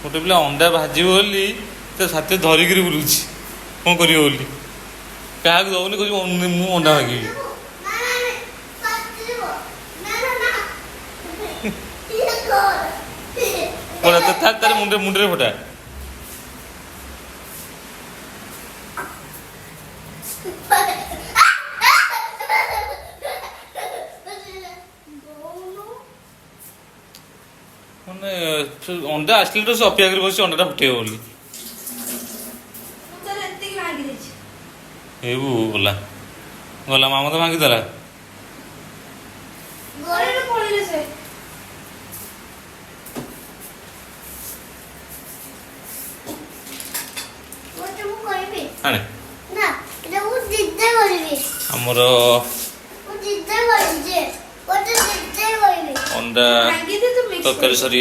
गोटे पिला अंडा भाजी बोली तो साथी धरिक बुलूची कौन कर क्या दौनी कह मु अंडा मांगी तार मुंडे मुंडे फटा मैंने अंडा आसले तो अपेक्षा कर बस अंडा फुटेब बोली गला गला मामा तो भांगीदेला आमर अंडा तरकारी सरी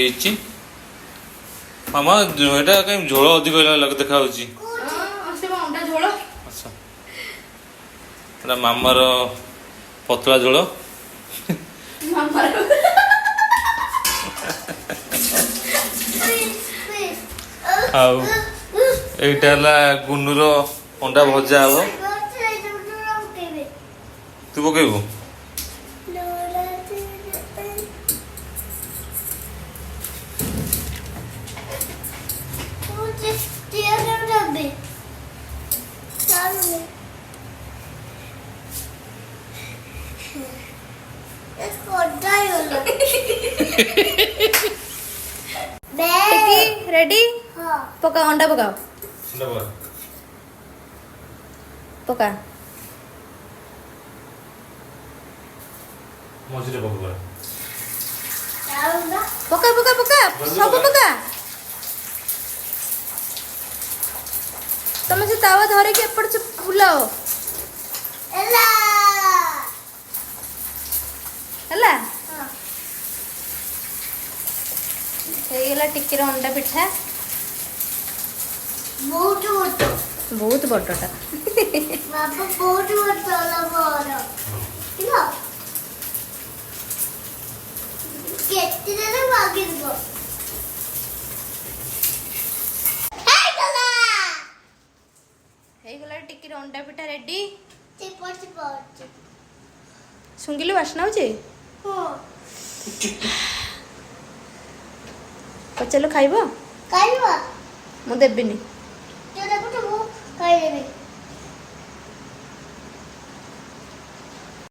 मामा एटा कहीं झोल अधिक लगे देखा अच्छा मामार पतला झोल आईटा गुनुर अंडा भजा हम तू पकेबू रेडी पका अंडा पकाओ पका पका पका पका सब पका तुम से तावा धरे के एपट से बुलाओ हला ହେଇଗଲା ଟିକିର ଅଣ୍ଡା ପିଠା ବହୁତ ବଡ଼ଟା ବାବା ବହୁତ ବଡ଼ ବଡ଼ ଠିକ କେତେରେ ମାଗିବ ହେଇଗଲା ଟିକିର ଅଣ୍ଡା ପିଠା ରେଡି ଚିପଟ ଶୁଙ୍ଗିଲୁ ବାସ୍ନା ହଉଛି ପଚାରିଲୁ ଖାଇବ ଖାଇବ ମୁଁ ଦେବିନି ତୁ ଦେଖୁ ମୁଁ ଖାଇଦେବି